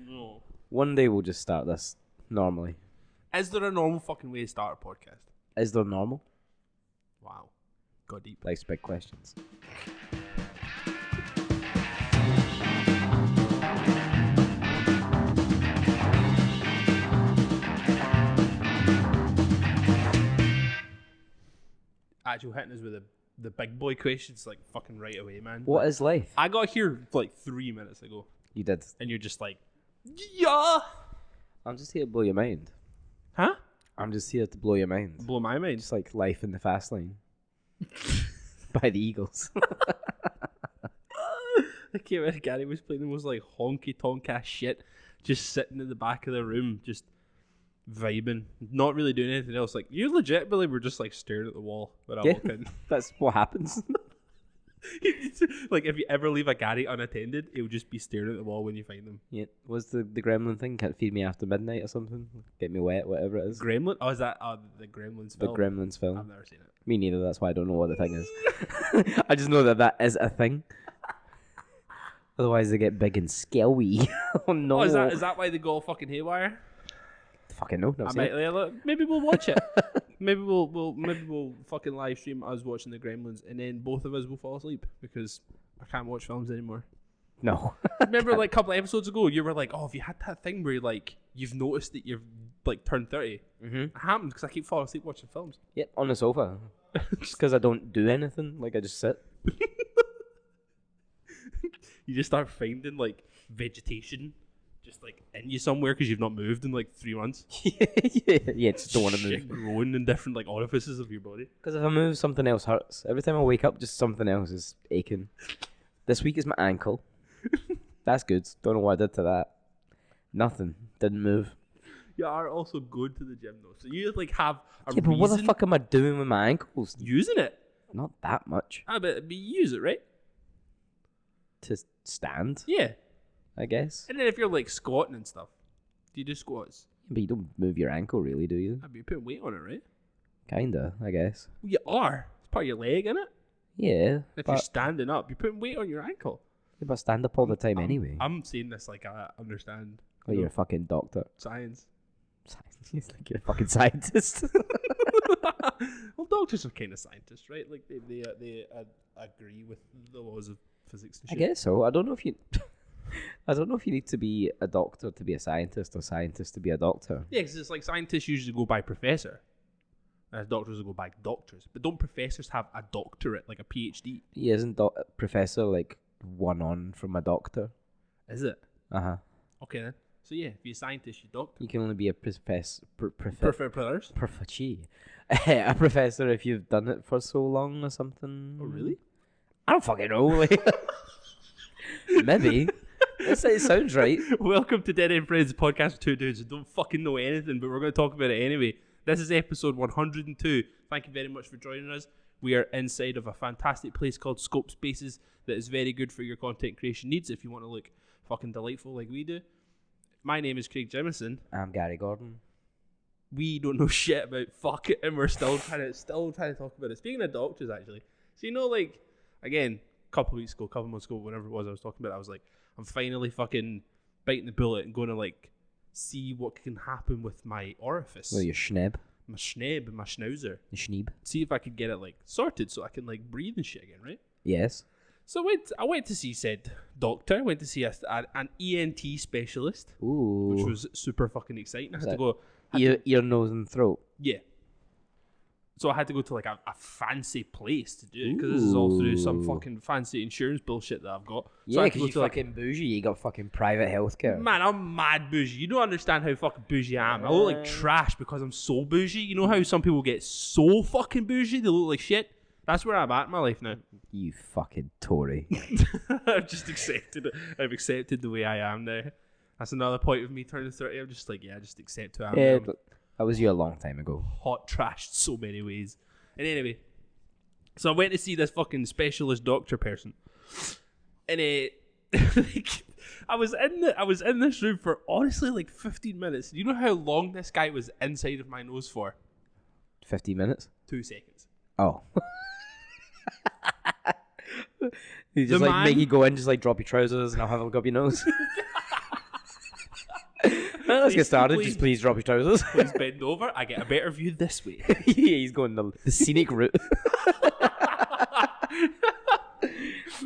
No. One day we'll just start this normally. Is there a normal fucking way to start a podcast? Is there normal? Wow. Go deep. Life's big questions. Actual hitting us with the big boy questions like fucking right away, man. What is life? I got here like 3 minutes ago, You did. and you're just like, yeah. I'm just here to blow your mind. Huh? I'm just here to blow your mind. Blow my mind. Just like Life in the Fast Lane by the Eagles. I came in, Gary was playing the most like honky tonk ass shit, just sitting in the back of the room, just vibing, not really doing anything else. Like, you legitimately were just like staring at the wall when I walked in. That's what happens. Like, if you ever leave a Gary unattended, he'll just be staring at the wall when you find him. Yeah. Was the gremlin thing? Can't feed me after midnight or something? Get me wet, whatever it is. Gremlin? Oh, is that the Gremlins film? The Gremlins film. I've never seen it. Me neither, that's why I don't know what the thing is. I just know that is a thing. Otherwise they get big and scary. Oh no. Oh, is that why they go all fucking haywire? Fucking no. I might, maybe we'll watch it. maybe we'll fucking live stream us watching the Gremlins, and then both of us will fall asleep because I can't watch films anymore. No. Remember, like a couple of episodes ago, you were like, "Oh, have you had that thing where you've noticed that you've like turned 30?" Mm-hmm. It happened because I keep falling asleep watching films. Yep, on the sofa. Just because I don't do anything. Like, I just sit. You just start finding like vegetation just like in you somewhere because you've not moved in like 3 months. yeah, just don't want to Shit move. growing in different like orifices of your body. Because if I move, something else hurts. Every time I wake up, just something else is aching. This week is my ankle. That's good. Don't know what I did to that. Nothing. Didn't move. You are also going to the gym though, so you like have a Yeah, but what the reason fuck am I doing with my ankles? using it. Not that much. But you use it, right? To stand, Yeah. I guess. And then if you're like squatting and stuff, do you do squats? But you don't move your ankle really, do you? You're putting weight on it, right? Kinda, I guess. Well, you are. It's part of your leg, isn't it? Yeah. If but, you're standing up, you're putting weight on your ankle. yeah, but I stand up all the time anyway. I'm saying this like I understand. Oh, you're a fucking doctor. Science. He's like, you're a fucking scientist. Well, doctors are kind of scientists, right? Like they agree with the laws of physics and I shit. guess so. I don't know if you. I don't know if you need to be a doctor to be a scientist or scientist to be a doctor. Yeah, because it's like scientists usually go by professor, as doctors will go by doctors. But don't professors have a doctorate, like a PhD? He isn't professor like one on from a doctor. Is it? Uh-huh. Okay then. So yeah, if you're a scientist, you're a doctor. You can only be a professor. Professors? A professor if you've done it for so long or something. Oh really? I don't fucking know. Like, maybe. It sounds right. Welcome to Dead End Friends, the podcast with two dudes who don't fucking know anything, but we're going to talk about it anyway. This is episode 102. Thank you very much for joining us. We are inside of a fantastic place called Scope Spaces that is very good for your content creation needs if you want to look fucking delightful like we do. My name is Craig Jemison. I'm Gary Gordon. We don't know shit about fuck it, and we're still trying to talk about it. Speaking of doctors, actually, so like, again, a couple months ago, whenever it was, I was talking about it, I was like, I'm finally fucking biting the bullet and going to like see what can happen with my orifice. Well, your schneb. My schneb and my schnauzer. The schneeb. See if I could get it like sorted so I can like breathe and shit again, right? Yes. So I went to see said doctor. I went to see an ENT specialist, Ooh. which was super fucking exciting. I had to go. Ear, nose, and throat. Yeah. So I had to go to like a fancy place to do it because this is all through some fucking fancy insurance bullshit that I've got. So Yeah, I had to because go you're to fucking bougie. You got fucking private healthcare. Man, I'm mad bougie. You don't understand how fucking bougie I am. I look like trash because I'm so bougie. You know how some people get so fucking bougie they look like shit? That's where I'm at in my life now. You fucking Tory. I've just accepted it. I've accepted the way I am now. That's another point of me turning 30. I'm just like, yeah, just accept who I am. Yeah, now. but that was you a long time ago. Hot trashed so many ways. And anyway, so I went to see this fucking specialist doctor person, and like, I was in this room for honestly like 15 minutes. You know how long this guy was inside of my nose for? 50 minutes? 2 seconds. Oh. You just like make you go in, just like drop your trousers and I'll have a look up your nose. Let's get started. Just please drop your trousers. Please bend over. I get a better view this way. Yeah, he's going the scenic route.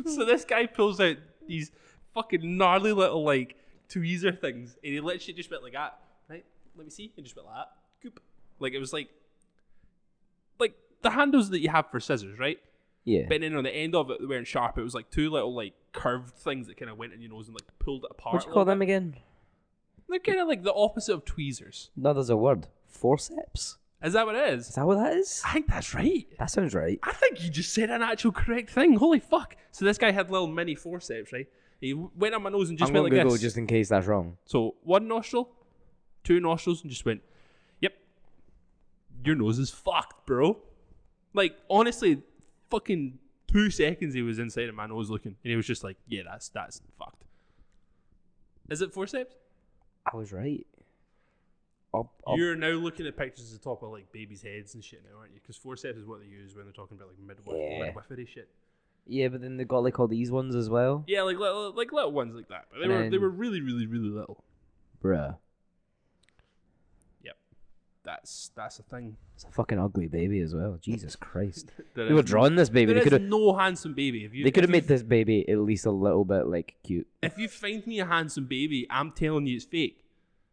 So this guy pulls out these fucking gnarly little like tweezer things, and he literally just went like that. Right? Let me see. And just went like that. Goop. Like it was like the handles that you have for scissors, right? Yeah. But then on the end of it, they weren't sharp. It was like two little like curved things that kind of went in your nose and like pulled it apart. What do you call them again? They're kind of like the opposite of tweezers. No, there's a word. Forceps. Is that what it is? Is that what that is? I think that's right. That sounds right. I think you just said an actual correct thing. Holy fuck. So this guy had little mini forceps, right? He went on my nose and just went like Google this. just in case that's wrong. So one nostril, two nostrils, and just went, yep, your nose is fucked, bro. Like, honestly, fucking 2 seconds he was inside of my nose looking, and he was just like, yeah, that's fucked. Is it forceps? I was right. You're now looking at pictures at the top of like babies' heads and shit now, aren't you? Because forceps is what they use when they're talking about like midwifery shit. Yeah, but then they got like all these ones as well. Yeah, like little ones like that. But they were really, really, really little. Bruh. Yep. That's a thing. It's a fucking ugly baby as well. Jesus Christ. They They were drawing this baby. There They is could have no handsome baby. They could have made this baby at least a little bit like cute. If you find me a handsome baby, I'm telling you it's fake.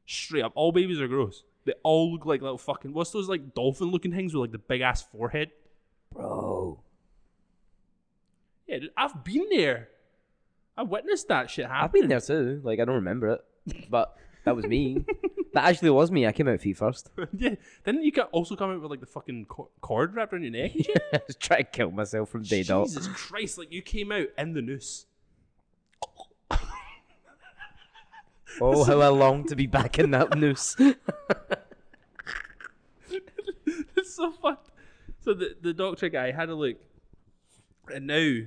Straight up. All babies are gross. They all look like little fucking... What's those like dolphin looking things with like the big ass forehead? Bro. Yeah, dude, I've been there. I witnessed that shit happen. I've been there too. Like, I don't remember it. But that was me. That actually was me. I came out feet first. Yeah. Didn't you also come out with like the fucking cord wrapped around your neck and shit? I was trying to kill myself from day dot. Jesus Christ, like you came out in the noose. Oh, how I long to be back in that noose. It's so fucked. So the doctor guy had a look, and now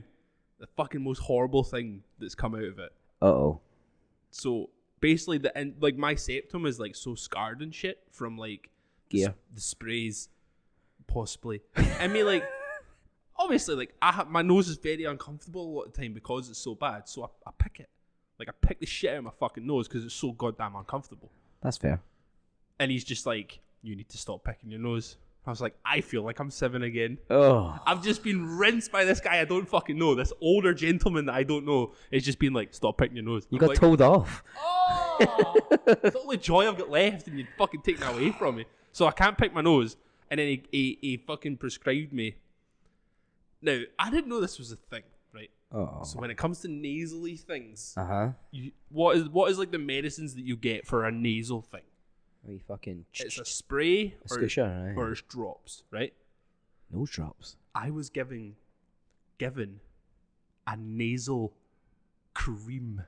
the fucking most horrible thing that's come out of it. Uh-oh. So basically, like my septum is like so scarred and shit from like Gear. the sprays, possibly. I mean, like obviously, like my nose is very uncomfortable a lot of the time because it's so bad. So I pick it. Like, I pick the shit out of my fucking nose because it's so goddamn uncomfortable. That's fair. And he's just like, you need to stop picking your nose. I was like, I feel like I'm 7 again. Oh. I've just been rinsed by this guy I don't fucking know. This older gentleman that I don't know is just been like, stop picking your nose. You I'm got like, told off. Oh! It's the only joy I've got left and you'd fucking take that away from me. So I can't pick my nose. And then he fucking prescribed me. Now, I didn't know this was a thing, right? Oh. So when it comes to nasally things, Uh-huh. what is like the medicines that you get for a nasal thing? We fucking... It's a spray Scoosher, right? or it's drops, right? Nose drops. I was given a nasal cream.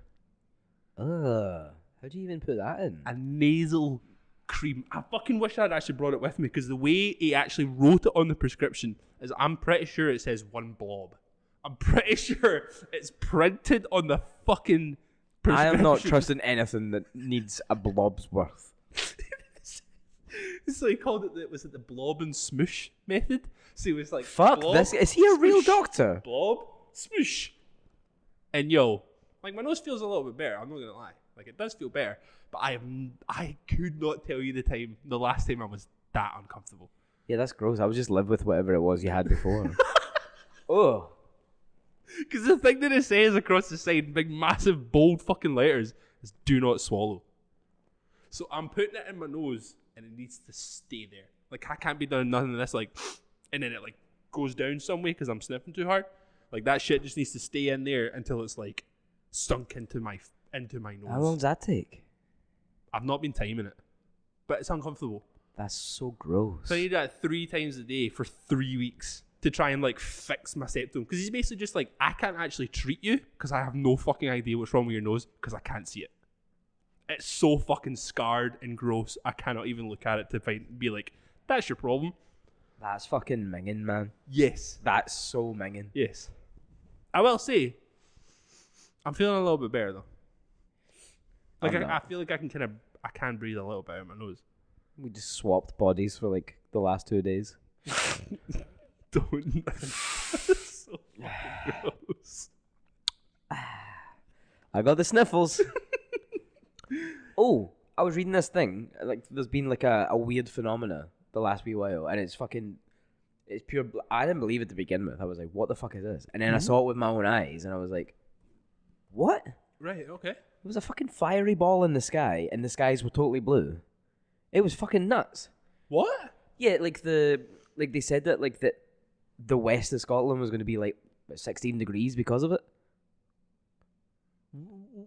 How do you even put that in? A nasal cream. I fucking wish I'd actually brought it with me because the way he actually wrote it on the prescription is I'm pretty sure it says 1 blob. I'm pretty sure it's printed on the fucking prescription. I am not trusting anything that needs a blob's worth. So he called it, was it the blob and smoosh method? So he was like, Fuck, blob, this is he a real smoosh, doctor? Blob, smoosh. And yo, like my nose feels a little bit better, I'm not gonna lie. Like it does feel better. But I could not tell you the last time I was that uncomfortable. Yeah, that's gross. I would just live with whatever it was you had before. Oh. Because the thing that it says across the side in big, massive, bold fucking letters is do not swallow. So I'm putting it in my nose and it needs to stay there. Like I can't be doing nothing of this like, and then it like goes down some way because I'm sniffing too hard. Like that shit just needs to stay in there until it's like sunk into my nose. How long does that take? I've not been timing it, but it's uncomfortable. That's so gross. So I need that 3 times a day for 3 weeks to try and like fix my septum. Because he's basically just like, I can't actually treat you because I have no fucking idea what's wrong with your nose because I can't see it. It's so fucking scarred and gross. I cannot even look at it to be like, that's your problem. That's fucking minging, man. Yes. That's so minging. Yes. I will say, I'm feeling a little bit better though. Like I feel like I can breathe a little bit out of my nose. We just swapped bodies for like the last 2 days. Don't. That's so fucking gross. I got the sniffles. Oh, I was reading this thing. Like, there's been like a weird phenomena the last wee while, and it's pure. I didn't believe it to begin with. I was like, "What the fuck is this?" And then I saw it with my own eyes, and I was like, "What?" Right. Okay. It was a fucking fiery ball in the sky, and the skies were totally blue. It was fucking nuts. What? Yeah, they said that the west of Scotland was going to be like 16 degrees because of it.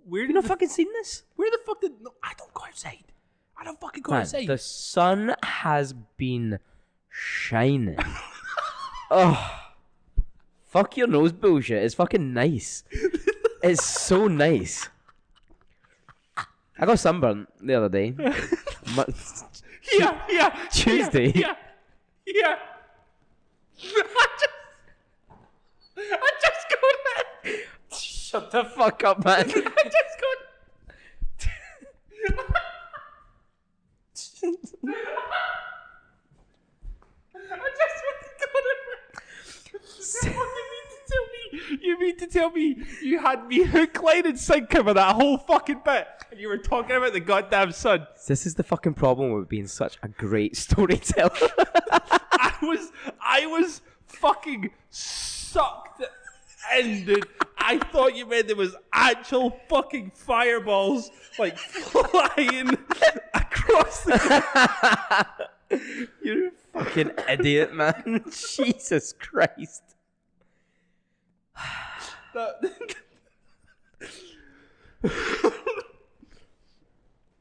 Where You did not fucking seen this? Where the fuck did? No, I don't go outside. I don't fucking go outside. The sun has been shining. Oh, fuck your nose bullshit. It's fucking nice. It's so nice. I got sunburned the other day. Yeah. Tuesday. Yeah. I just got it. Shut the fuck up, man. I just got. You mean to tell me you had me hook, line, and sinker for that whole fucking bit, and you were talking about the goddamn sun? This is the fucking problem with being such a great storyteller. I was fucking sucked in, dude. I thought you meant there was actual fucking fireballs like flying across the. You're a fucking idiot, man. Jesus Christ.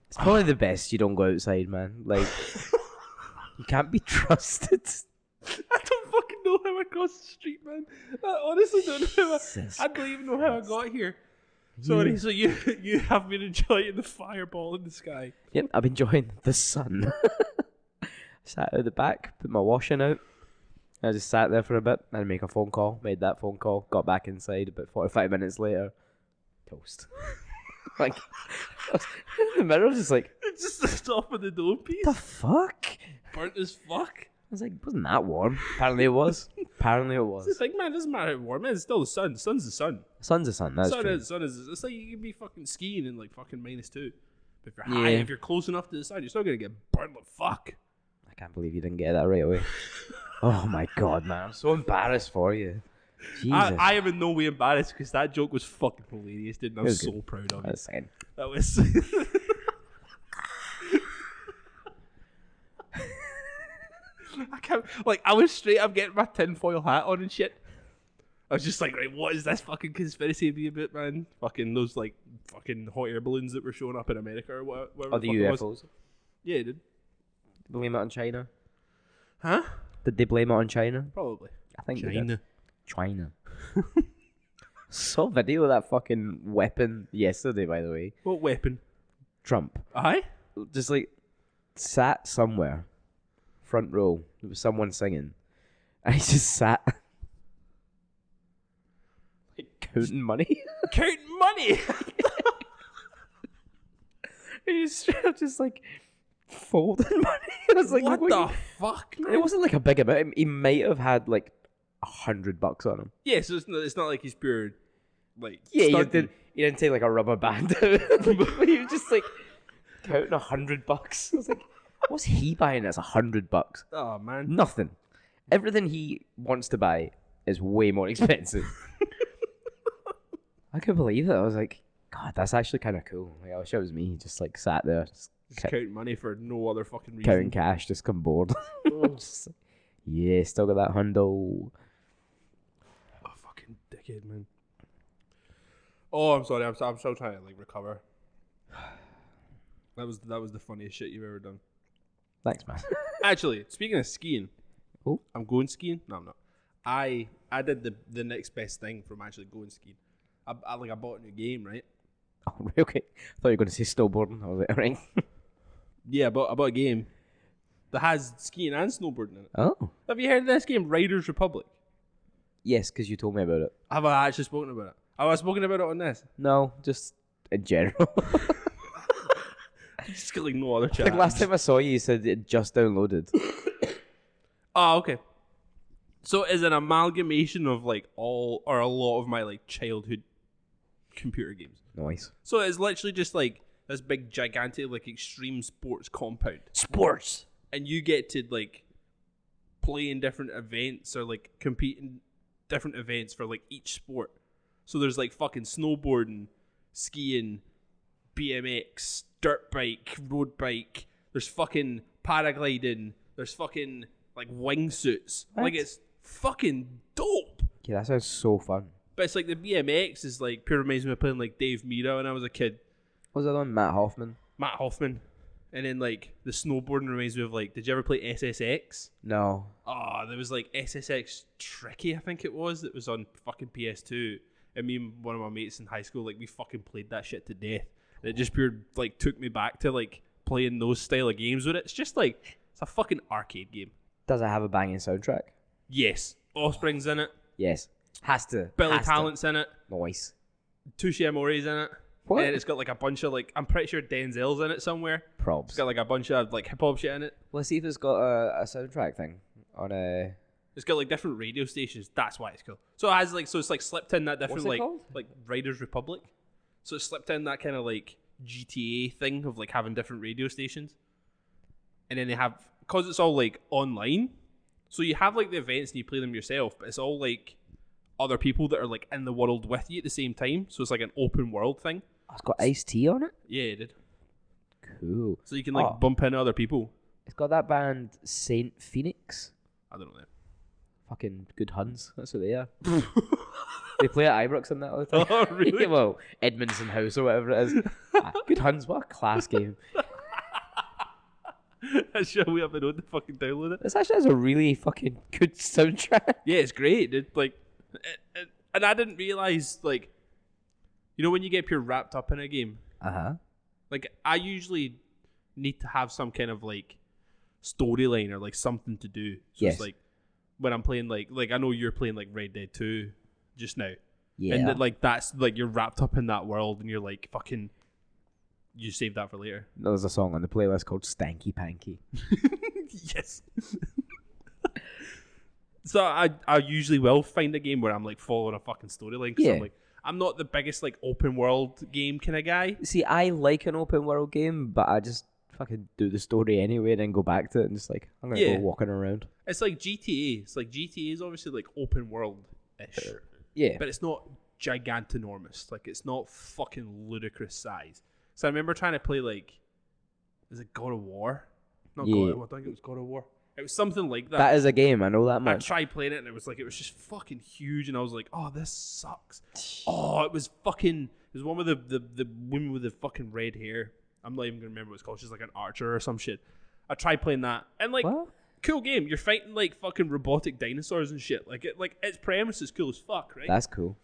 It's probably the best you don't go outside, man. Like, you can't be trusted. I don't fucking know how I crossed the street, man. I honestly don't know. I don't even know how I got here. Sorry, so you have been enjoying the fireball in the sky. Yep, I've been enjoying the sun. Sat out the back, put my washing out. I just sat there for a bit and make a phone call. Made that phone call. Got back inside about 45 minutes later. Toast. Like, the mirror was just like... It's just the top of the dome piece. The fuck? Burnt as fuck. I was like, wasn't that warm? Apparently it was. Apparently it was. It's like, man, it doesn't matter how warm it is. It's still the sun. The sun's the sun. Sun's the sun, that's true. Sun is. It's like you can be fucking skiing in like fucking -2. But if you're high, if you're close enough to the sun, you're still going to get burnt like fuck. I can't believe you didn't get that right away. Oh my god, man. I'm so embarrassed for you. Jesus. I am in no way embarrassed because that joke was fucking hilarious, dude. And I was so good. proud of it. That's fine. That was. I can't. Like, I was straight up getting my tinfoil hat on and shit. I was just like, right, what is this fucking conspiracy be about, man? Fucking those, like, fucking hot air balloons that were showing up in America or whatever. Or the UFOs. Yeah, dude. Blame it on China. Huh? Did they blame it on China? Probably. I think China. they did. China. Saw a video of that fucking weapon yesterday, by the way. What weapon? Trump. Aye? Just like sat somewhere, front row. There was someone singing, and he just sat, like counting money. Counting money? He's just like folding money. I was like, what the fuck, man? It wasn't like a big amount. He might have had like $100 on him. Yeah, so it's not like he's pure, like, Yeah, stunting. he didn't take like a rubber band out. But he was just like counting $100. I was like, what's he buying that's $100? Oh, man. Nothing. Everything he wants to buy is way more expensive. I couldn't believe it. I was like, God, that's actually kind of cool. Like, I wish it was me. Just like sat there, just counting money for no other fucking reason. counting cash, just come bored. Just like, yeah, still got that hundo. Oh, fucking dickhead, man. Oh, I'm sorry. I'm still trying to like recover. That was the funniest shit you've ever done. Thanks, man. Actually, speaking of skiing, Oh. I'm going skiing. No, I'm not. I did the next best thing from actually going skiing. I bought a new game, right? Oh, right, okay. I thought you were going to say snowboarding. I was like, all right. Yeah, I bought a game that has skiing and snowboarding in it. Oh. Have you heard of this game, Riders Republic? Yes, because you told me about it. Have I actually spoken about it? Have I spoken about it on this? No, just in general. I just got like no other I chat. think last time I saw you, you said it just downloaded. Oh, okay. So it's an amalgamation of like all or a lot of my like childhood computer games. Nice. So it's literally just like this big gigantic like extreme sports compound, Sports. and you get to like play in different events or like compete in different events for like each sport. So there's like fucking snowboarding, skiing, BMX, dirt bike, road bike. There's fucking paragliding. There's fucking like wingsuits. What? Like it's fucking dope. Yeah, that sounds so fun. But it's like the BMX is like pure reminds me of playing like Dave Mira when I was a kid. What was that one? Matt Hoffman? Matt Hoffman. And then like the snowboarding reminds me of like, did you ever play SSX? No. Oh, there was like SSX Tricky, I think it was. That was on fucking PS2. And me and one of my mates in high school, like we fucking played that shit to death. And it just pure like took me back to like playing those style of games with it. It's just like it's a fucking arcade game. Does it have a banging soundtrack? Yes. Offspring's in it. Yes. Has to. Billy Has to. Talent's in it. Nice. Touche Amore's in it. What? And it's got like a bunch of like, I'm pretty sure Denzel's in it somewhere. Probs. It's got like a bunch of like hip hop shit in it. Let's see if it's got a soundtrack thing on a. It's got like different radio stations. That's why it's cool. So it has like, so it's like slipped in that different What's it like called? like Riders Republic. So it's slipped in that kind of like GTA thing of like having different radio stations. And then they have, because it's all like online. So you have like the events and you play them yourself, but it's all like other people that are like in the world with you at the same time. So it's like an open world thing. Oh, it's got Ice-T on it? Yeah, it did. Cool. So you can like Oh. bump into other people. It's got that band Saint Phoenix. I don't know. Fucking good Huns. That's what they are. They play at Ibrox and that all the time. Oh, really? Well, Edmondson House or whatever it is. Good Huns, what a class game. I'm sure we have been able to fucking download it. This actually has a really fucking good soundtrack. Yeah, it's great, dude. Like, and I didn't realize, like, you know, when you get pure wrapped up in a game, Uh-huh. like, I usually need to have some kind of like storyline or like something to do. So Yes. it's like when I'm playing like I know you're playing like Red Dead 2 just now. Yeah. And that, like that's like you're wrapped up in that world and you're like fucking you save that for later. There's a song on the playlist called Stanky Panky. Yes. So I usually will find a game where I'm like following a fucking storyline because Yeah. I'm like I'm not the biggest like open world game kind of guy. See, I like an open world game, but I just fucking do the story anyway and then go back to it and just like, I'm going to Yeah. go walking around. It's like GTA. It's like GTA is obviously like open world ish, Yeah. but it's not gigantinormous. Like it's not fucking ludicrous size. So I remember trying to play like, is it God of War? Not Yeah. God of War. I think it was God of War. It was something like that. That is a game, I know that I much. tried playing it and it was just fucking huge and I was like, oh, this sucks. Oh, it was one with the woman with the fucking red hair. I'm not even gonna remember what it's called. She's like an archer or some shit. I tried playing that and like What? cool game. You're fighting like fucking robotic dinosaurs and shit. Like its premise is cool as fuck, right? That's cool.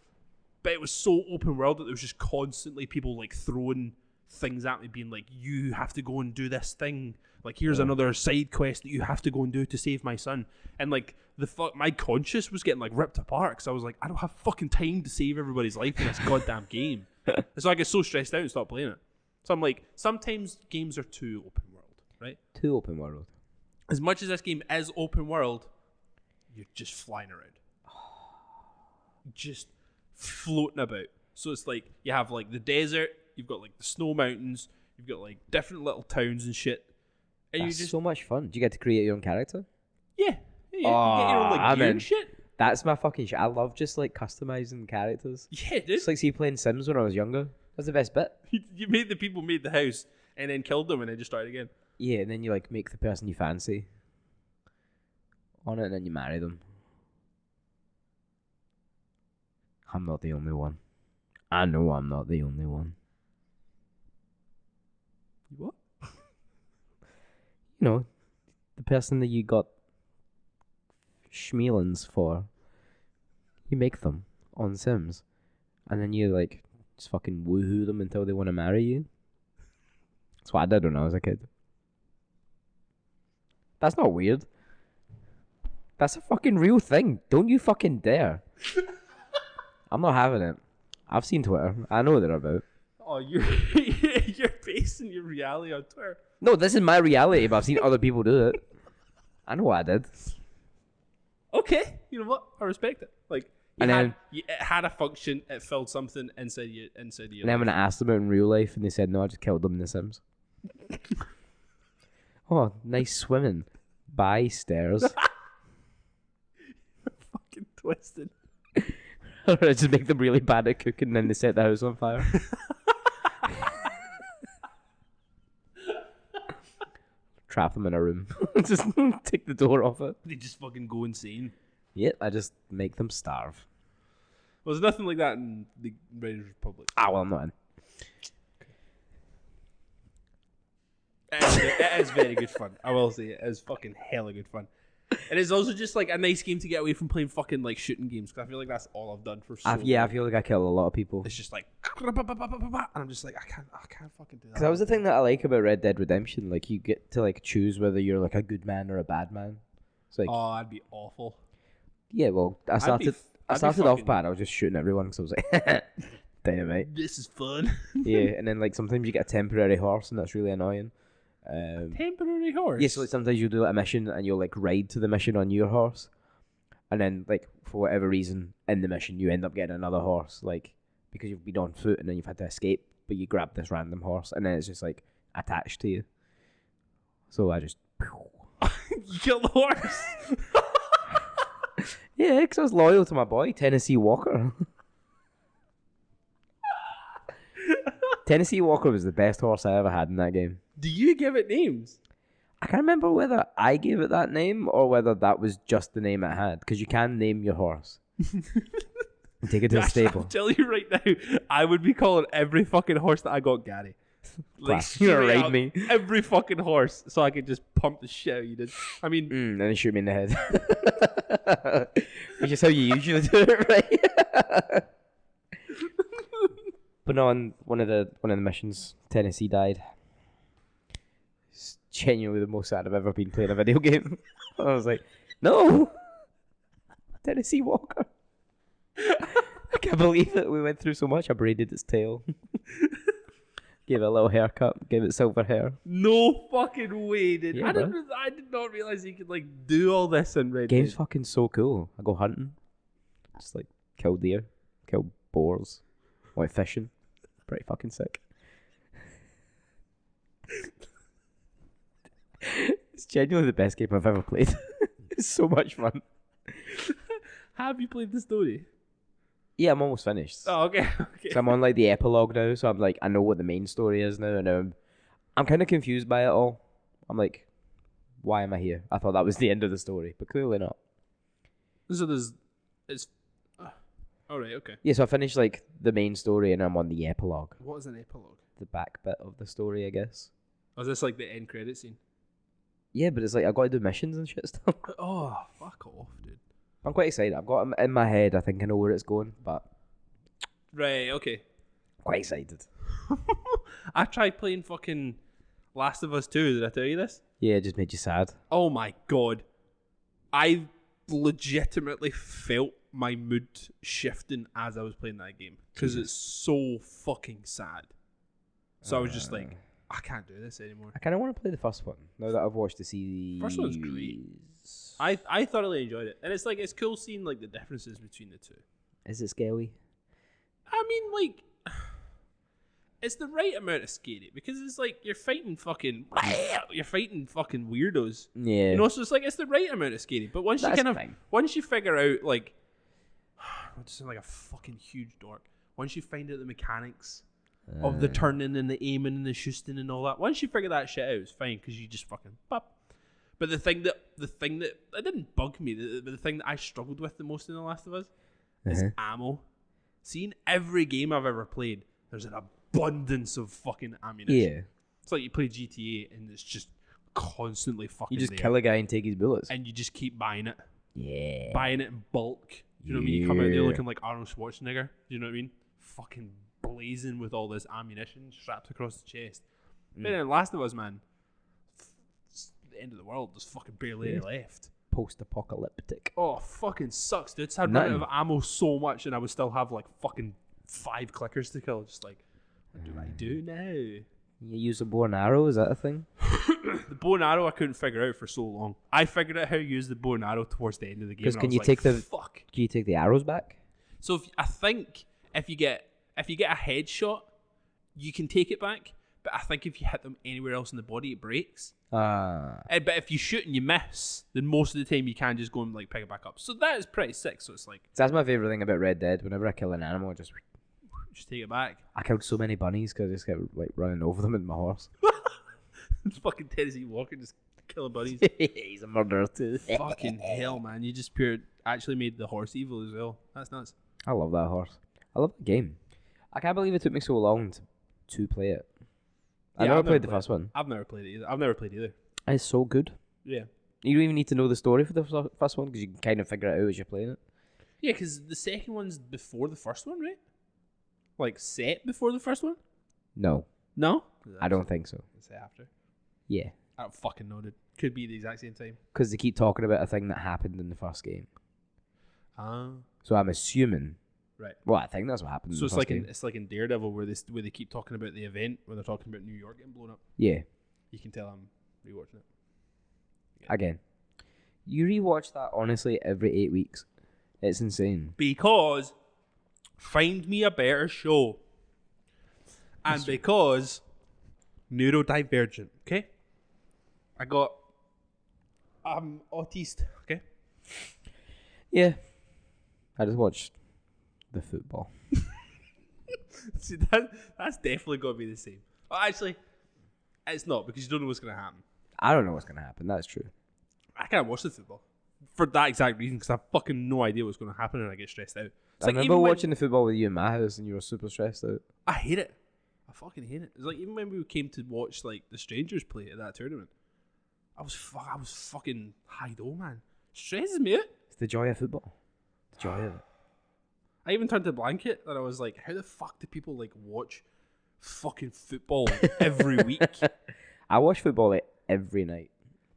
But it was so open world that there was just constantly people like throwing things at me, being like, "You have to go and do this thing. Like, here's another side quest that you have to go and do to save my son." And like my conscience was getting like ripped apart because I was like, I don't have fucking time to save everybody's life in this goddamn game. And so I get so stressed out and stop playing it. So I'm like, sometimes games are too open world, right? Too open world. As much as this game is open world, you're just flying around. Just floating about. So it's like you have like the desert, you've got like the snow mountains, you've got like different little towns and shit. And That's you just so much fun. Do you get to create your own character? yeah, you get your own like I'm gear in. and shit. That's my fucking shit. I love just like customizing characters. Yeah, dude. It's like see playing Sims when I was younger. That's the best bit. You made the people made the house and then killed them and then just started again. Yeah, and then you like make the person you fancy on it and then you marry them. I'm not the only one. I know I'm not the only one. What? You know, the person that you got schmealins for, you make them on Sims. And then you like just fucking woohoo them until they want to marry you. That's what I did when I was a kid. That's not weird. That's a fucking real thing. Don't you fucking dare. I'm not having it. I've seen Twitter. I know what they're about. Oh, you're basing your reality on Twitter. No, this is my reality, but I've seen other people do it. I know what I did. Okay, you know what? I respect it. Like, It had a function. It filled something inside you. And then when I asked them out in real life, and they said no, I just killed them in The Sims. Oh, nice swimming. Bye, stairs. Fucking twisted. Or I just make them really bad at cooking, and then they set the house on fire. Trap them in a room. Just take the door off it. They just fucking go insane. Yep, I just make them starve. Well, there's nothing like that in the Riders Republic. Ah, well, I'm not in. It is very good fun. I will say it is fucking hella good fun. And it's also just like a nice game to get away from playing fucking like shooting games, because I feel like that's all I've done for so long. Yeah, I feel like I killed a lot of people. It's just like, and I'm just like, I can't fucking do that. Because that was the thing that I like about Red Dead Redemption. Like, you get to like choose whether you're like a good man or a bad man. It's like, oh, I'd be awful. Yeah, well, I started off bad. I was just shooting everyone because I was like, dynamite. This is fun. Yeah, and then like sometimes you get a temporary horse, and that's really annoying. Temporary horse? Yeah, so like sometimes you do like a mission and you'll like ride to the mission on your horse, and then like for whatever reason in the mission you end up getting another horse, like because you've been on foot and then you've had to escape, but you grab this random horse and then it's just like attached to you. So I just you killed the horse. Yeah, because I was loyal to my boy Tennessee Walker. Tennessee Walker was the best horse I ever had in that game. Do you give it names? I can't remember whether I gave it that name or whether that was just the name it had, because you can name your horse. And take it to the stable. I'm telling you right now, I would be calling every fucking horse that I got Gary. Like, you're gonna raid me. Every fucking horse, so I could just pump the shit out of you did. I mean, and then shoot me in the head. Which is how you usually do it, right? But no, on one of the missions, Tennessee died. It's genuinely the most sad I've ever been playing a video game. I was like, no, Tennessee Walker. I can't believe it. We went through so much. I braided its tail. Gave it a little haircut. Gave it silver hair. No fucking way, dude. Yeah, I did not realize you could like do all this in Red Dead. Game's fucking so cool. I go hunting. Just like kill deer. Kill boars. Went fishing. Pretty fucking sick. It's genuinely the best game I've ever played. It's so much fun. Have you played the story? Yeah, I'm almost finished. Oh, okay. So I'm on like the epilogue now, so I'm like, I know what the main story is now, and I'm kind of confused by it all. I'm like, why am I here? I thought that was the end of the story, but clearly not. So all right, okay. Yeah, so I finished like the main story, and I'm on the epilogue. What is an epilogue? The back bit of the story, I guess. Oh, is this like the end credit scene? Yeah, but it's like I got to do missions and shit still. Oh, fuck off, dude. I'm quite excited. I've got it in my head. I think I know where it's going, but right, okay. Quite excited. I tried playing fucking Last of Us 2. Did I tell you this? Yeah, it just made you sad. Oh my god. I legitimately felt my mood shifting as I was playing that game, because it's so fucking sad. So I was just like, I can't do this anymore. I kind of want to play the first one now that I've watched the series. First one's great. I thoroughly enjoyed it, and it's like it's cool seeing like the differences between the two. Is it scary? I mean, like, it's the right amount of scary, because it's like you're fighting fucking weirdos. Yeah. You know, so it's like it's the right amount of scary. But once once you figure out like, I just sound like a fucking huge dork. Once you find out the mechanics of the turning and the aiming and the shooting and all that, once you figure that shit out, it's fine, because you just fucking pop. But the thing that it didn't bug me, the thing that I struggled with the most in The Last of Us is ammo. Seeing every game I've ever played, there's an abundance of fucking ammunition. Yeah. It's like you play GTA and it's just constantly fucking You just there. kill a guy and take his bullets. And you just keep buying it. Yeah. Buying it in bulk. You know what I mean? You come out there looking like Arnold Schwarzenegger. You know what I mean? Fucking blazing with all this ammunition strapped across the chest. But then Last of Us, man, it's the end of the world. There's fucking barely any left. Post-apocalyptic. Oh, fucking sucks, dude. So I'd run out of ammo so much, and I would still have like fucking 5 clickers to kill. Just like, what do I do now? You use a bow and arrow? Is that a thing? The bow and arrow I couldn't figure out for so long. I figured out how to use the bow and arrow towards the end of the game. Because can you take the arrows back? So I think if you get a headshot, you can take it back. But I think if you hit them anywhere else in the body, it breaks. But if you shoot and you miss, then most of the time you can just go and like pick it back up. So that is pretty sick. So it's like that's my favorite thing about Red Dead. Whenever I kill an animal, I just take it back. I killed so many bunnies because I just kept like running over them with my horse. It's fucking Tennessee Walker just killing bunnies. He's a murderer too. Fucking hell, man! You just actually made the horse evil as well. That's nuts. I love that horse. I love the game. I can't believe it took me so long to play it. I never played the first one. I've never played it either. I've never played either. It's so good. Yeah. You don't even need to know the story for the first one because you can kind of figure it out as you're playing it. Yeah, because the second one's before the first one, right? Like set before the first one? No. No? I don't think so. It's after. Yeah. I don't fucking know, dude. Could be the exact same time. Because they keep talking about a thing that happened in the first game. Ah. So I'm assuming. Right. Well, I think that's what happened. So in the first game. it's like in Daredevil where they keep talking about the event when they're talking about New York getting blown up. Yeah. You can tell I'm rewatching it. Again. You rewatch that honestly every 8 weeks. It's insane. Because find me a better show. And because neurodivergent, okay? I got autist, okay? Yeah. I just watched the football. See, that's definitely got to be the same. Well, actually, it's not because you don't know what's going to happen. I don't know what's going to happen. That's true. I can't watch the football for that exact reason because I have fucking no idea what's going to happen and I get stressed out. It's I remember watching the football with you in my house and you were super stressed out. I hate it. I fucking hate it. It's like even when we came to watch like the Strangers play at that tournament, I was fucking high-do, man. Stresses me out. It's the joy of football. The joy of it. I even turned to blanket and I was like, how the fuck do people like watch fucking football every week? I watch football like every night.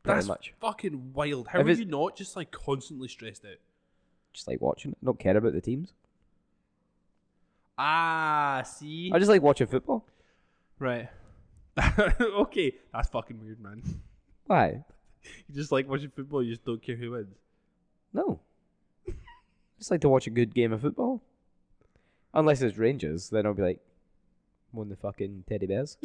That's much. Fucking wild. How would you not just like constantly stressed out? Just like watching it. I don't care about the teams. Ah, see? I just like watching football. Right. Okay, that's fucking weird, man. Why? You just like watching football, you just don't care who wins. No. Just like to watch a good game of football. Unless it's Rangers, then I'll be like, won the fucking teddy bears.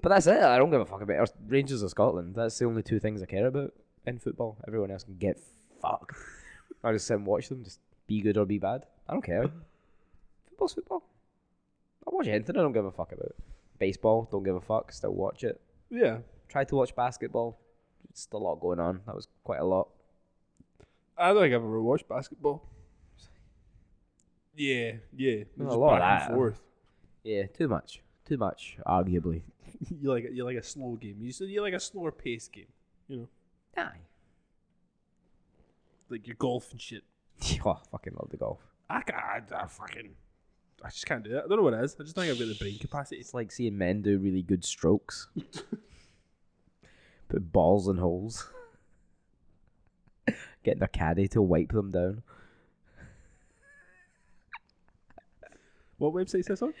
But that's it. I don't give a fuck about Rangers or Scotland. That's the only two things I care about in football. Everyone else can get fucked. I just sit and watch them. Just be good or be bad. I don't care. Football's football. I'll watch anything I don't give a fuck about. Baseball, don't give a fuck. Still watch it. Yeah. Tried to watch basketball. Just a lot going on. That was quite a lot. I don't think I've ever watched basketball. Yeah. There's a lot of that. And forth. Yeah, too much, arguably. you like a slow game. You like a slower paced game, you know. Aye. Like your golf and shit. Oh, I fucking love the golf. I just can't do it. I don't know what it is. I just think I've got the brain capacity. It's like seeing men do really good strokes. Put balls in holes. Getting their caddy to wipe them down. What website's this on?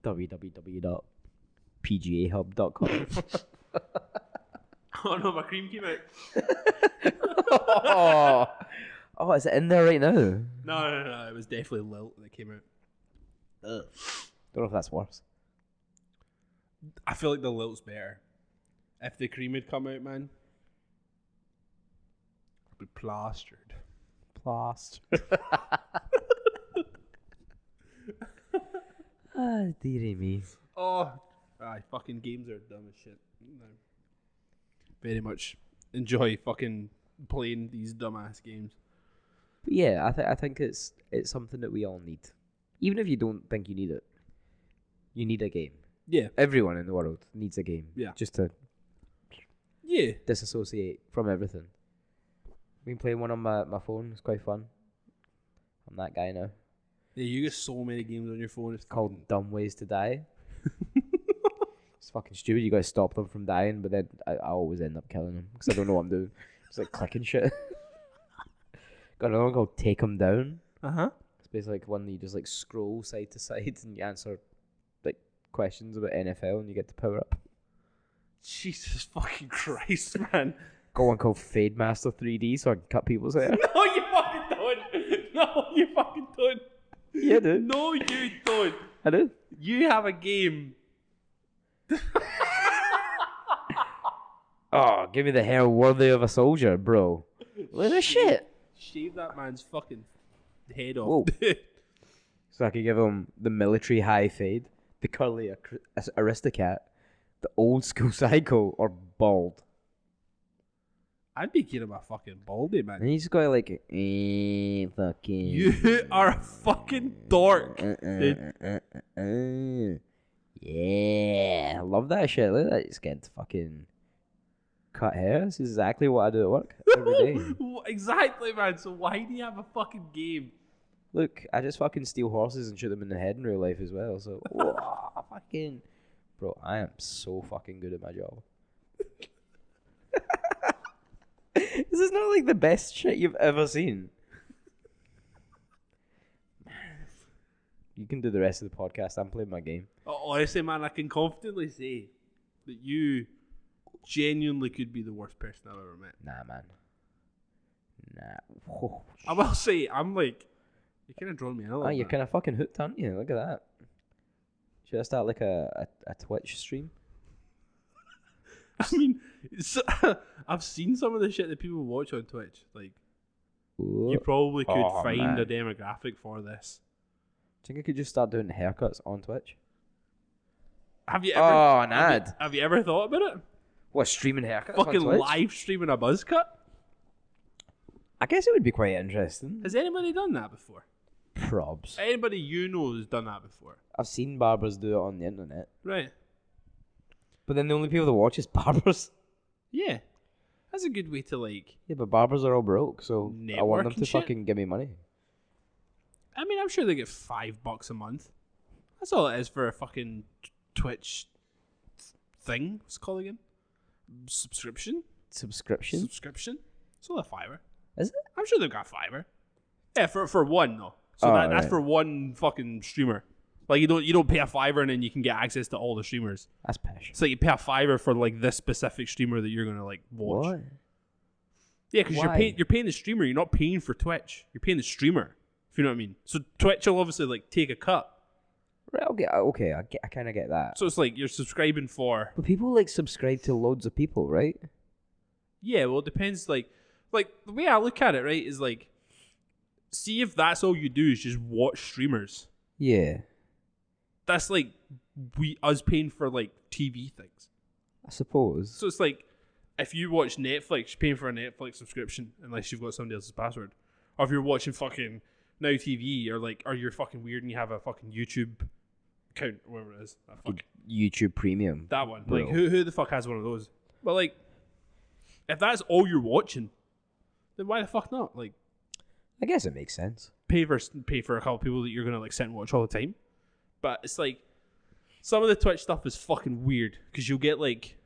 www.pgahub.com. Oh no, my cream came out. Oh, is it in there right now? No. It was definitely Lilt that came out. Ugh. Don't know if that's worse. I feel like the Lilt's better. If the cream had come out, man, I'd be plastered. Ah, dearie me. Oh, fucking games are dumb as shit. No. Very much enjoy fucking playing these dumbass games. But yeah, I think it's something that we all need. Even if you don't think you need it, you need a game. Yeah. Everyone in the world needs a game. Yeah. Just to disassociate from everything. I've been playing one on my phone. It's quite fun. I'm that guy now. Yeah, you get so many games on your phone. It's called Dumb Ways to Die. It's fucking stupid. You gotta stop them from dying, but then I always end up killing them because I don't know what I'm doing. It's like clicking shit. Got another one called Take 'Em Down. It's basically like one that you just like scroll side to side and you answer like questions about NFL and you get to power up. Jesus fucking Christ, man. Got one called Fade Master 3D so I can cut people's hair. No, you fucking don't. No, you fucking don't. Yeah, dude. No, you don't. I do. You have a game. Oh, give me the hair worthy of a soldier, bro. Look at this shit. Shave that man's fucking head off. Whoa. So I could give him the military high fade, the curly aristocat, the old school psycho, or bald. I'd be getting my fucking baldy, man. And he's got like, fucking. You are a fucking dork. Yeah, I love that shit. Look at that. He's getting fucking cut hair. This is exactly what I do at work every day. Exactly, man. So why do you have a fucking game? Look, I just fucking steal horses and shoot them in the head in real life as well. So, fucking. Bro, I am so fucking good at my job. This is not like the best shit you've ever seen. You can do the rest of the podcast. I'm playing my game. Honestly, man, I can confidently say that you genuinely could be the worst person I've ever met. Nah, man. Nah. Whoa. I will say, I'm like, you're kind of drawing me in a little You're bit. kind of fucking hooked, aren't you? Look at that. Should I start like a Twitch stream? I mean, I've seen some of the shit that people watch on Twitch. Like, you probably could find man. a demographic for this. Do you think I could just start doing haircuts on Twitch? Have you ever? An ad. Have you ever thought about it? What, streaming haircuts Fucking on Twitch? live streaming a buzz cut? I guess it would be quite interesting. Has anybody done that before? Probs. Anybody you know has done that before? I've seen barbers do it on the internet. Right. But then the only people that watch is barbers. Yeah. That's a good way to, like... Yeah, but barbers are all broke, so I want them Network to and shit? fucking give me money. I mean, I'm sure they get $5 a month. That's all it is for a fucking Twitch thing. What's it called again? Subscription? Subscription? It's all a $5. Is it? I'm sure they've got $5. Yeah, for one though. So Oh, that's right. for one fucking streamer. Like you don't pay a $5 and then you can get access to all the streamers. That's pesh. So you pay a $5 for like this specific streamer that you're gonna like watch. What? Yeah, because Why? you're paying the streamer. You're not paying for Twitch. You're paying the streamer. If you know what I mean. So Twitch will obviously like take a cut. Right, okay, I kind of get that. So it's like you're subscribing for. But people like subscribe to loads of people, right? Yeah, well, it depends. Like the way I look at it, right, is like, see if that's all you do is just watch streamers. Yeah, That's like us paying for like TV things. I suppose. So it's like if you watch Netflix, you're paying for a Netflix subscription unless you've got somebody else's password. Or if you're watching fucking Now TV or you're fucking weird and you have a fucking YouTube account or whatever it is. YouTube Premium. That one. Bro. Like who the fuck has one of those? But like if that's all you're watching, then why the fuck not? Like I guess it makes sense. pay for a couple people that you're gonna like sit and watch all the time. But it's like some of the Twitch stuff is fucking weird because you'll get like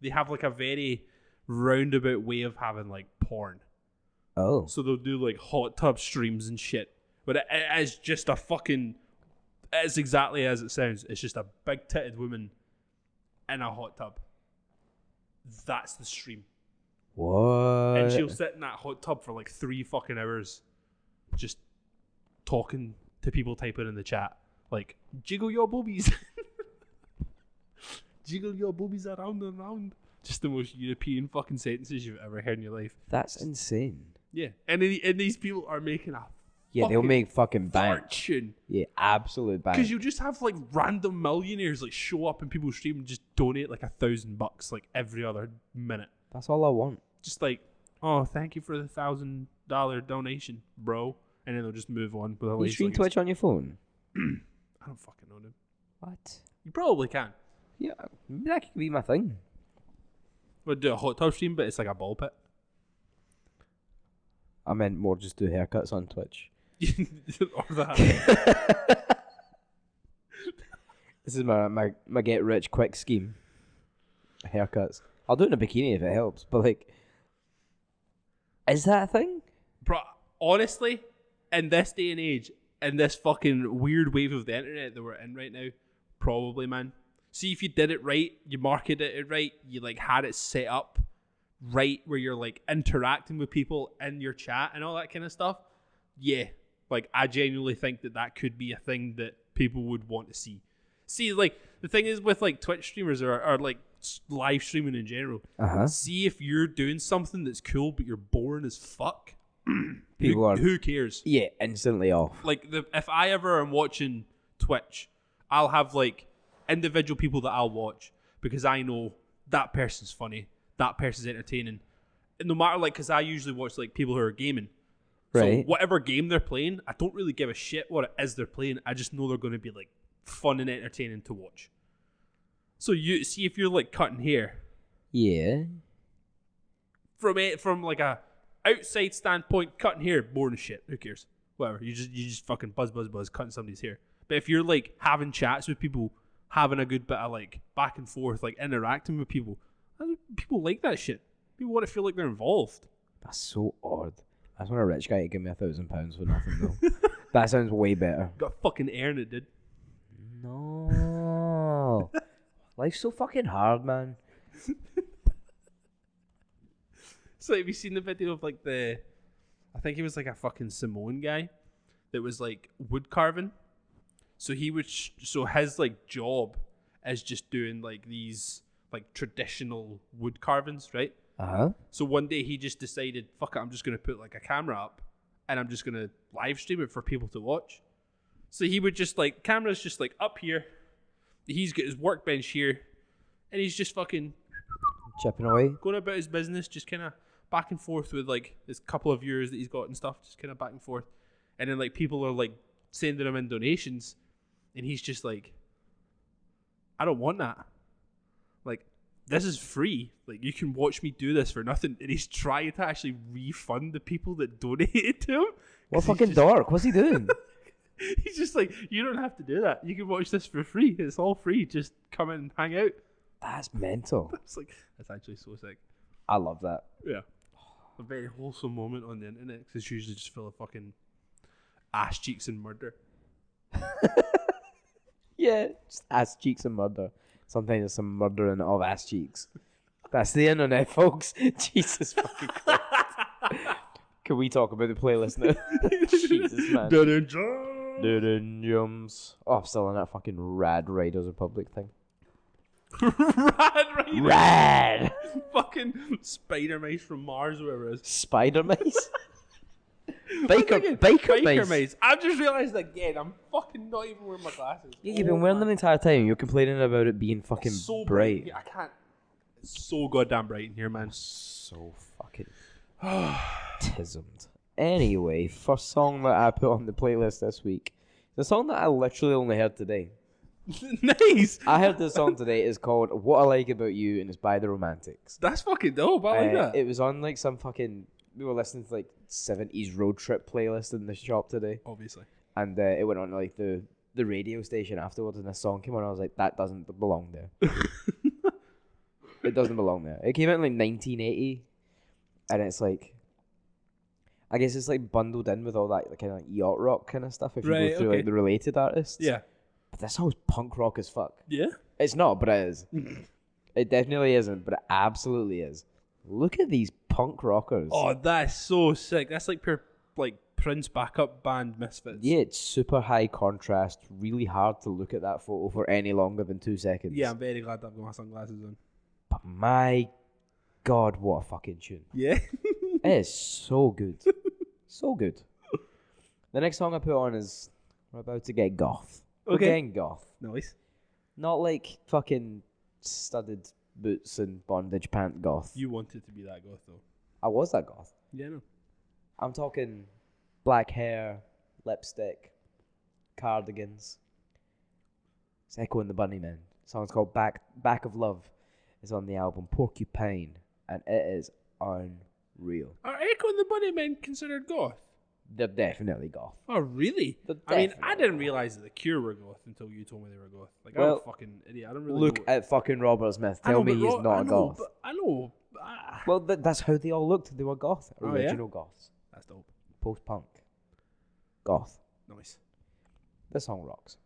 they have like a very roundabout way of having like porn. Oh. So they'll do like hot tub streams and shit. But it is just a fucking it's exactly as it sounds. It's just a big titted woman in a hot tub. That's the stream. What? And she'll sit in that hot tub for like 3 fucking hours just talking to people typing in the chat. Like, jiggle your boobies. Jiggle your boobies around and around. Just the most European fucking sentences you've ever heard in your life. That's insane. Yeah. And these people are making a Yeah, they'll make fucking bank. fortune. Yeah, absolute bank. Because you just have like random millionaires like show up in people's stream and just donate like $1,000 like every other minute. That's all I want. Just like, oh, thank you for the $1,000 donation, bro. And then they'll just move on. With You stream Twitch on your phone? I don't fucking know, dude. What? You probably can. Yeah, maybe that could be my thing. We'll do a hot tub stream, but it's like a ball pit. I meant more just do haircuts on Twitch. Or that. This is my get rich quick scheme. Haircuts. I'll do it in a bikini if it helps, but like, is that a thing? Bro, honestly, in this day and age, in this fucking weird wave of the internet that we're in right now, probably, man. See, if you did it right, you marketed it right, you like had it set up right where you're like interacting with people in your chat and all that kind of stuff, yeah, like I genuinely think that could be a thing that people would want to see. See, like the thing is with like Twitch streamers or like live streaming in general. See if you're doing something that's cool but you're boring as fuck. Who cares? Yeah, instantly off. Like if I ever am watching Twitch, I'll have like individual people that I'll watch because I know that person's funny, that person's entertaining, and no matter like because I usually watch like people who are gaming. Right. So whatever game they're playing, I don't really give a shit what it is they're playing. I just know they're going to be like fun and entertaining to watch. So you see if you're like cutting hair. Yeah. From like a outside standpoint, cutting hair, boring as shit. Who cares? Whatever. You just fucking buzz cutting somebody's hair. But if you're like having chats with people, having a good bit of like back and forth, like interacting with people like that shit. People want to feel like they're involved. That's so odd. I just want a rich guy to give me £1,000 for nothing though. That sounds way better. Got fucking earn it, dude. No. Life's so fucking hard, man. So have you seen the video of like I think he was like a fucking Samoan guy that was like wood carving. So he would so his like job is just doing like these like traditional wood carvings, right? So one day he just decided, fuck it, I'm just gonna put like a camera up and I'm just gonna live stream it for people to watch. So he would just like camera's just like up here. He's got his workbench here, and he's just fucking chipping away, going about his business, just kind of back and forth with like his couple of viewers that he's got and stuff, just kind of back and forth. And then like people are like sending him in donations, and he's just like, I don't want that. Like, this is free. Like, you can watch me do this for nothing. And he's trying to actually refund the people that donated to him. What fucking dork? What's he doing? He's just like, you don't have to do that. You can watch this for free. It's all free. Just come in and hang out. That's mental. It's like, that's actually so sick. I love that. Yeah. A very wholesome moment on the internet because it's usually just full of fucking ass cheeks and murder. Yeah, just ass cheeks and murder. Sometimes there's some murdering of ass cheeks. That's the internet, folks. Jesus fucking Christ. Can we talk about the playlist now? Jesus, man. Jumps. Oh, I'm still on that fucking Rad Raiders Republic thing. Rad Raiders? Rad! Fucking Spider Mice from Mars, whatever it is. Spider Mice? Baker Mice. I've just realised again, I'm fucking not even wearing my glasses. Yeah, you've been wearing them the entire time. You're complaining about it being fucking so bright. Yeah, I can't. It's so goddamn bright in here, man. So fucking tismed. Anyway, first song that I put on the playlist this week. The song that I literally only heard today. Nice. I heard this song today. It's called "What I Like About You" and it's by the Romantics. That's fucking dope. I like that. It was on like some fucking. We were listening to like 70s road trip playlist in the shop today. Obviously. And it went on like the radio station afterwards, and this song came on. And I was like, that doesn't belong there. It doesn't belong there. It came out in like 1980, and it's like, I guess it's like bundled in with all that kind of like yacht rock kind of stuff. If you go through like the related artists. Yeah. But this song's punk rock as fuck. Yeah. It's not, but it is. It definitely isn't, but it absolutely is. Look at these punk rockers. Oh, that's so sick. That's like pure like Prince backup band Misfits. Yeah, it's super high contrast. Really hard to look at that photo for any longer than 2 seconds. Yeah, I'm very glad that I've got my sunglasses on. But my God, what a fucking tune. Yeah. It is so good. So good. The next song I put on is we're about to get goth. We're getting goth. Nice. Not like fucking studded boots and bondage pant goth. You wanted to be that goth though. I was that goth. Yeah, no. I'm talking black hair, lipstick, cardigans. It's Echo and the Bunnymen. The song's called Back of Love. It's on the album Porcupine, and it is unreal. Are Echo and the Bunnymen considered goth? They're definitely goth. Oh, really? I mean, I didn't realize that The Cure were goth until you told me they were goth. Like, I'm a fucking idiot. I don't really look at fucking Robert Smith. Tell me he's not a goth. I know. Well, that's how they all looked. They were goth. Original goths. That's dope. Post-punk. Goth. Nice. This song rocks.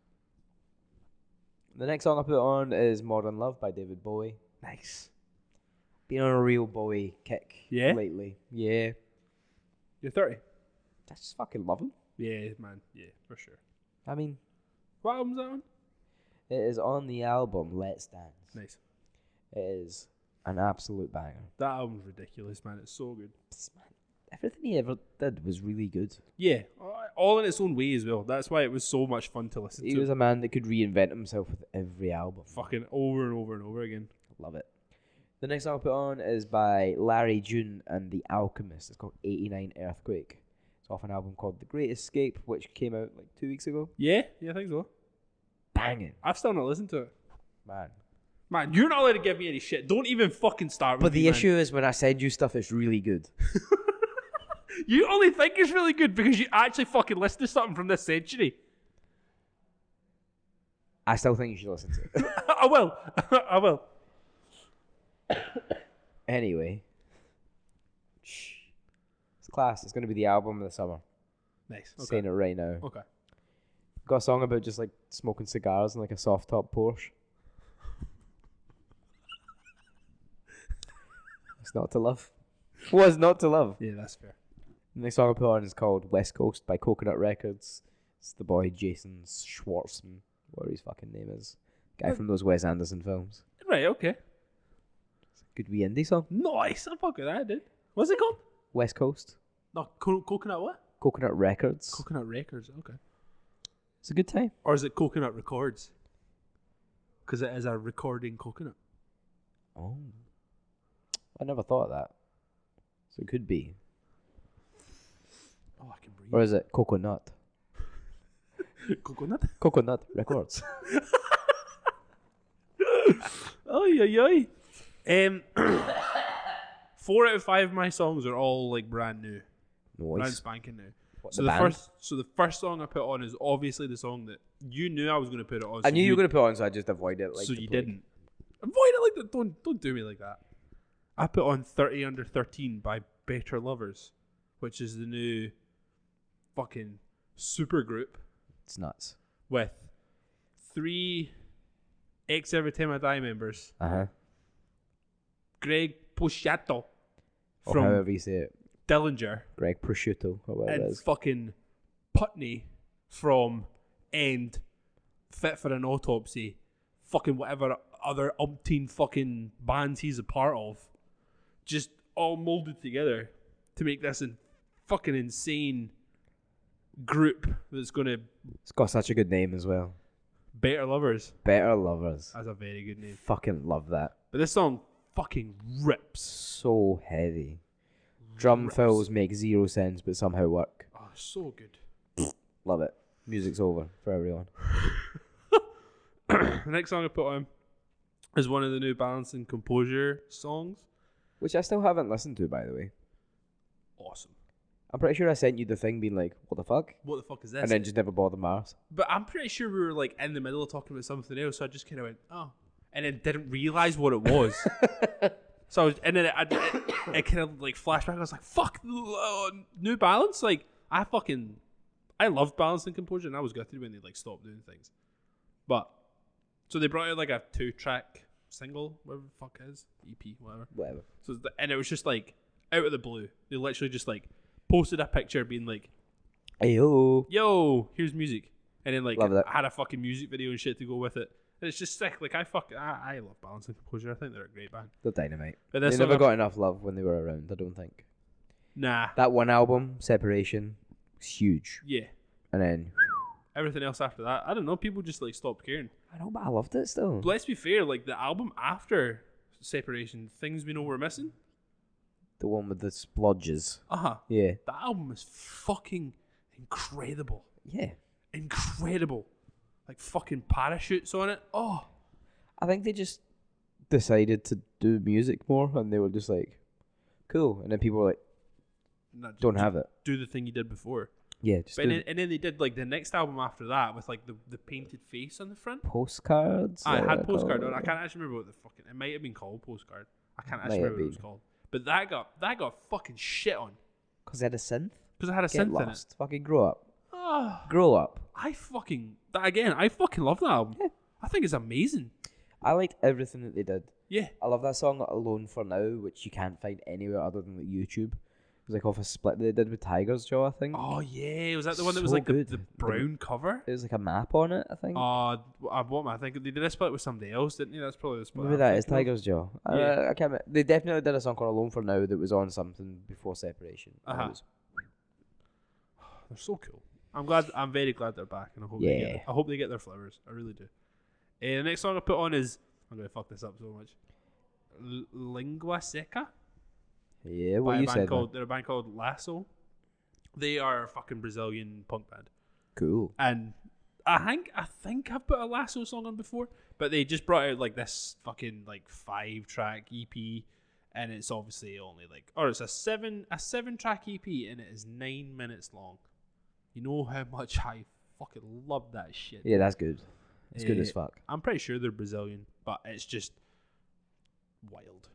The next song I put on is Modern Love by David Bowie. Nice. Been on a real Bowie kick lately. Yeah. You're 30? I just fucking love him. Yeah, man. Yeah, for sure. I mean, What album's that on? it is on the album Let's Dance. Nice. It is an absolute banger. That album's ridiculous, man. It's so good. Man, everything he ever did was really good. Yeah, all in its own way as well. That's why it was so much fun to listen He to. was a man that could reinvent himself with every album. Fucking over and over and over again. Love it. The next song I put on is by Larry June and The Alchemist. It's called 89 Earthquake. It's off an album called The Great Escape, which came out like 2 weeks ago. Yeah, I think so. Banging. I've still not listened to it. Man. You're not allowed to give me any shit. Don't even fucking start with But me, the man. issue is when I send you stuff, it's really good. You only think it's really good because you actually fucking listen to something from this century. I still think you should listen to it. I will. I will. Anyway. Shh. It's class. It's going to be the album of the summer. Nice. Okay. Saying it right now. Okay. Got a song about just like smoking cigars in like a soft top Porsche. It's not to love. Was not to love. Yeah, that's fair. The next song I put on is called West Coast by Coconut Records. It's the boy Jason Schwartzman, whatever his fucking name is. Guy from those Wes Anderson films. Right, okay. It's a good wee indie song. Nice. I fuck with that, dude. What's it called? West Coast. No, coconut what? Coconut Records. Coconut Records, okay. It's a good time. Or is it Coconut Records? Because it is a recording coconut. Oh. I never thought of that. So it could be. Oh, I can breathe. Or is it Coconut? Coconut? Coconut Records. Oy. 4 out of 5 of my songs are all like brand new. Brand Nice. spanking new. What, So the band? the first song I put on is obviously the song that you knew I was going to put it on. I so knew you were going to put on, so I just avoided it. Like so the you plague. didn't. Avoid it like that. Don't do me like that. I put on 30 Under 13 by Better Lovers, which is the new fucking super group It's nuts. with 3 X Every Time I Die members. Uh-huh. Greg Pusciato Or from however you say it. Dillinger Greg Prosciutto, or whatever it and is. fucking Putney from End, Fit for an Autopsy, fucking whatever other umpteen fucking bands he's a part of, just all molded together to make this fucking insane group that's going to It's got such a good name as well. Better Lovers. Better Lovers. That's a very good name. Fucking love that. But this song fucking rips. So heavy. Drum Rips. fills make zero sense, but somehow work. Oh, so good. Love it. Music's over for everyone. The next song I put on is one of the new Balance and Composure songs. Which I still haven't listened to, by the way. Awesome. I'm pretty sure I sent you the thing being like, what the fuck? What the fuck is this? And then just never bothered Mars. But I'm pretty sure we were like in the middle of talking about something else, so I just kind of went, oh, and then didn't realize what it was. So I was, and then it kind of like flashed back. I was like, fuck, New Balance. Like I loved Balance and Composure, and I was gutted when they like stopped doing things. But so they brought out like a 2-track single, whatever the fuck it is, EP, whatever. Whatever. So and it was just like out of the blue. They literally just like posted a picture being like, Ayo. yo, here's music. And then like Love that. had a fucking music video and shit to go with it. And it's just sick. Like I love Balance and Composure. I think they're a great band. They're dynamite. But They this never song, got enough love when they were around, I don't think. nah. That one album, Separation, was huge. Yeah. And then, Everything else after that, I don't know, people just like stopped caring. I know, but I loved it still. But let's be fair, like the album after Separation, Things We Know We're Missing. The one with the splodges. Yeah. The album is fucking incredible. Yeah. Incredible. Like fucking parachutes on it. Oh. I think they just decided to do music more, and they were just like, cool. And then people were like, don't have it. Do the thing you did before. Yeah, just But do and then they did like the next album after that with like the painted face on the front. postcards. I or had what Postcard call on. I it. can't actually remember what the fucking. It might have been called Postcard. I can't actually Might have remember what it was been. called. But that got fucking shit on Because they had a synth. because I had a Get synth in it. lost. Fucking grow up. Oh, Grow up. I fucking love that album. Yeah. I think it's amazing. I liked everything that they did. Yeah. I love that song Alone for Now, which you can't find anywhere other than like YouTube. was like off a split they did with Tiger's Jaw, I think. Oh yeah, was that the one that was So like good. the brown cover? It was like a map on it, I think. What am I thinking? They did a split with somebody else, didn't they? That's probably the split. Maybe I'm that is thinking of. Tiger's Jaw. Yeah. I can't remember. They definitely did a song called Alone for Now that was on something before Separation. And it was- They're so cool. I'm very glad they're back, and I hope they get their flowers. I really do. The next song I put on is, I'm gonna fuck this up so much. Lingua Seca. Yeah, what you said. They're a band called Lasso. They are a fucking Brazilian punk band. Cool. And I think I've put a Lasso song on before, but they just brought out like this fucking like 5-track EP, and it's obviously only like, or it's a 7-track EP, and it is 9 minutes long. You know how much I fucking love that shit. Yeah, that's good. It's good as fuck. I'm pretty sure they're Brazilian, but it's just wild.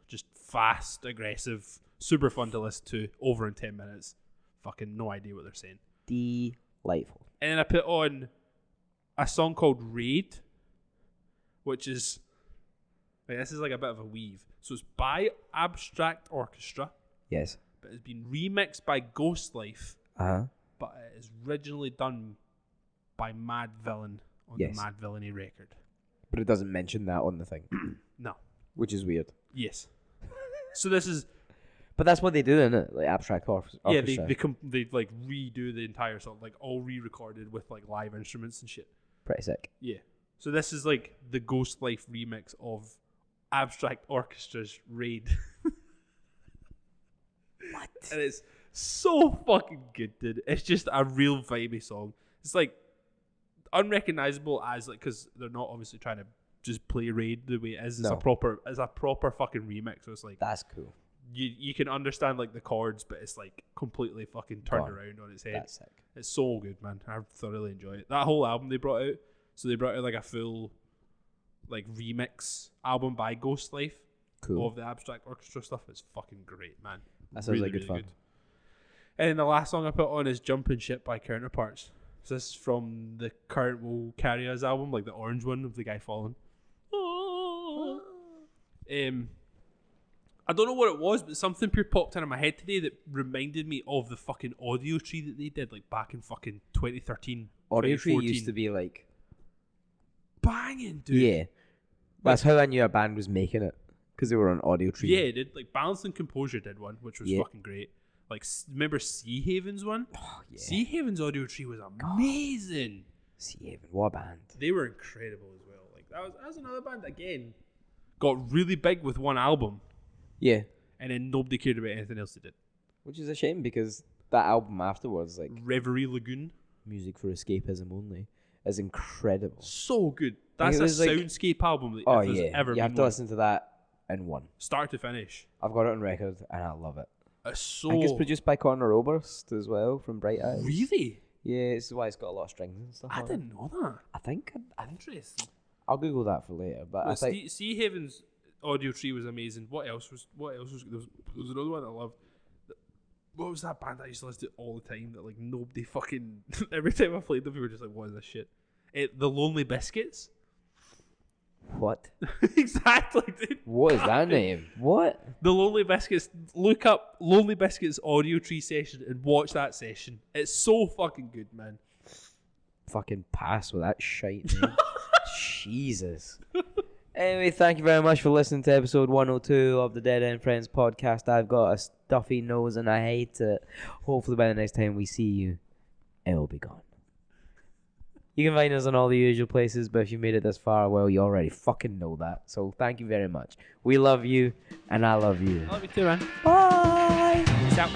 Just fast, aggressive, super fun to listen to, over in 10 minutes. Fucking no idea what they're saying. Delightful. And then I put on a song called Raid, which is, like, this is like a bit of a weave. So it's by Abstract Orchestra. Yes. But it's been remixed by Ghostlife. Uh-huh. But it is originally done by Mad Villain on Yes. the Mad Villainy record. But it doesn't mention that on the thing. No. Which is weird. Yes. So this is... But that's what they do, isn't it? Like Abstract Orchestra. Yeah, they like redo the entire song, like all re-recorded with like live instruments and shit. Pretty sick. Yeah. So this is like the Ghostlife remix of Abstract Orchestra's Raid. What? And it's so fucking good, dude. It's just a real vibey song. It's like unrecognizable as like, because they're not obviously trying to just play Raid the way it is. It's No. a proper fucking remix. So it's like That's cool. you can understand like the chords, but it's like completely fucking turned Gone. around on its head. That's sick. It's so good, man. I thoroughly enjoy it. That whole album they brought out. So they brought out like a full like remix album by Ghostlife Cool. of the Abstract Orchestra stuff. It's fucking great, man. That sounds like good fun. And then the last song I put on is Jumpin' Ship by Counterparts. So this is from the Current Will Carry Us album, like the orange one of the guy falling. I don't know what it was, but something pure popped into my head today that reminded me of the fucking Audio Tree that they did like back in fucking 2013. Audio Tree 2014. used to be like... Banging, dude. Yeah. That's how I knew a band was making it. Because they were on Audio Tree. Yeah, it did. Like Balance and Composure did one, which was fucking great. Like, remember Sea Haven's one? Oh, yeah. Sea Haven's Audio Tree was amazing. Sea Haven, what a band. They were incredible as well. Like that was another band that, again, got really big with one album, Yeah. and then nobody cared about anything else they did. Which is a shame because that album afterwards, like Reverie Lagoon, Music for Escapism Only, is incredible. so good. Like, That's it a was like- soundscape album that Oh if there's yeah, ever you have been to one. listen to that in one. Start to finish. I've got it on record and I love it. It's so I think it's produced by Connor Oberst as well from Bright Eyes. really. Yeah, this is why it's got a lot of strings and stuff. I on it. didn't know that. I think Interesting. I'll Google that for later. But I Well, think Sea Haven's Audio Tree was amazing. What else was there was another one I loved. What was that band I used to listen to all the time that like nobody fucking every time I played them we were just like, what is this shit? The Lonely Biscuits. what? Exactly, dude. What is that name? What? The Lonely Biscuits. Look up Lonely Biscuits Audio Tree session and watch that session. It's so fucking good, man. Fucking pass with that shite name. Jesus. Anyway, thank you very much for listening to episode 102 of the Dead End Friends podcast. I've got a stuffy nose and I hate it. Hopefully by the next time we see you, it'll be gone. You can find us on all the usual places, but if you made it this far, well, you already fucking know that. So thank you very much. We love you, and I love you. I love you too, man. Bye! Peace out.